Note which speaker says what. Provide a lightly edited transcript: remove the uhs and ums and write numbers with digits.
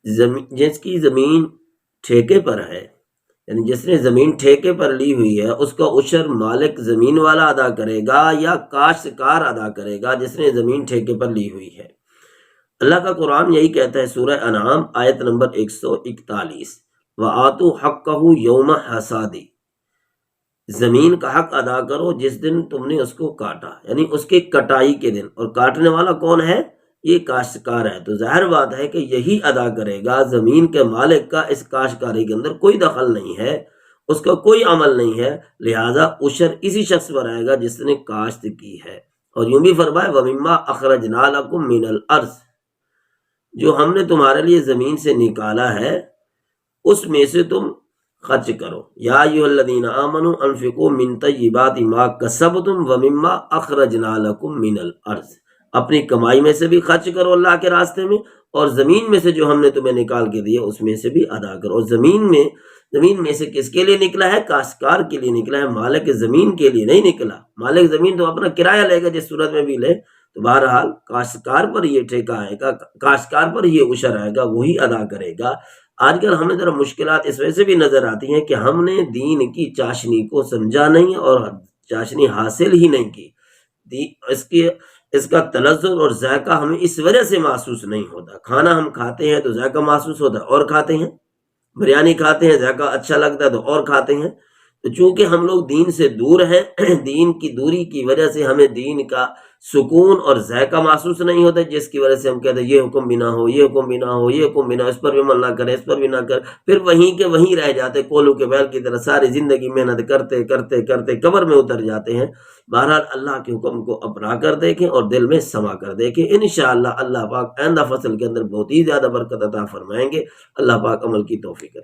Speaker 1: جس کی زمین ٹھیکے پر ہے، یعنی جس نے زمین ٹھیکے پر لی ہوئی ہے، اس کا عشر مالک زمین والا ادا کرے گا یا کاشتکار ادا کرے گا جس نے زمین ٹھیکے پر لی ہوئی ہے؟ اللہ کا قرآن یہی کہتا ہے، سورہ انعام آیت نمبر 141، وَآتُوا حَقَّهُ يَوْمَ حَصَادِهِ، زمین کا حق ادا کرو جس دن تم نے اس کو کاٹا، یعنی اس کے کٹائی کے دن، اور کاٹنے والا کون ہے؟ یہ کاشتکار ہے۔ تو ظاہر بات ہے کہ یہی ادا کرے گا، زمین کے مالک کا اس کاشتکاری کے اندر کوئی دخل نہیں ہے، اس کا کوئی عمل نہیں ہے، لہذا عشر اسی شخص پر آئے گا جس نے کاشت کی ہے۔ اور یوں بھی فرمائے وَمِمَّا أَخْرَجْنَا لَكُم مِّنَ الْأَرْضِ، جو ہم نے تمہارے لیے زمین سے نکالا ہے اس میں سے تم خرچ کرو۔ یا ایھا الذین آمنوا انفقوا من طیبات ما کسبتم ومما اخرجنا لکم من الارض، اپنی کمائی میں سے بھی خرچ کرو اللہ کے راستے میں، اور زمین میں سے جو ہم نے تمہیں نکال کے دیا اس میں سے بھی ادا کرو۔ اور زمین میں سے کس کے لیے نکلا ہے؟ کاشتکار کے لیے نکلا ہے، مالک زمین کے لیے نہیں نکلا۔ مالک زمین تو اپنا کرایہ لے گا جس صورت میں بھی لے، تو بہرحال کاشتکار پر یہ ٹھیکہ آئے گا، کاشتکار پر یہ عشر آئے گا، وہی ادا کرے گا۔ آج کل ہمیں ذرا مشکلات اس وجہ سے بھی نظر آتی ہیں کہ ہم نے دین کی چاشنی کو سمجھا نہیں اور چاشنی حاصل ہی نہیں کی، اس کا تلذذ اور ذائقہ ہمیں اس وجہ سے محسوس نہیں ہوتا۔ کھانا ہم کھاتے ہیں تو ذائقہ محسوس ہوتا ہے اور کھاتے ہیں، بریانی کھاتے ہیں ذائقہ اچھا لگتا ہے تو اور کھاتے ہیں۔ تو چونکہ ہم لوگ دین سے دور ہیں، دین کی دوری کی وجہ سے ہمیں دین کا سکون اور ذائقہ محسوس نہیں ہوتا، جس کی وجہ سے ہم کہتے ہیں یہ حکم بھی نہ ہو، یہ حکم بھی نہ ہو، یہ حکم بھی نہ ہو، اس پر بھی عمل نہ کرے، اس پر بھی نہ کرے، پھر وہیں کے وہیں رہ جاتے، کولو کے بیل کی طرح ساری زندگی محنت کرتے کرتے کرتے قبر میں اتر جاتے ہیں۔ بہرحال اللہ کے حکم کو اپنا کر دیکھیں اور دل میں سما کر دیکھیں، انشاءاللہ اللہ پاک آئندہ فصل کے اندر بہت ہی زیادہ برکت عطا فرمائیں گے۔ اللہ پاک عمل کی توفیق عطا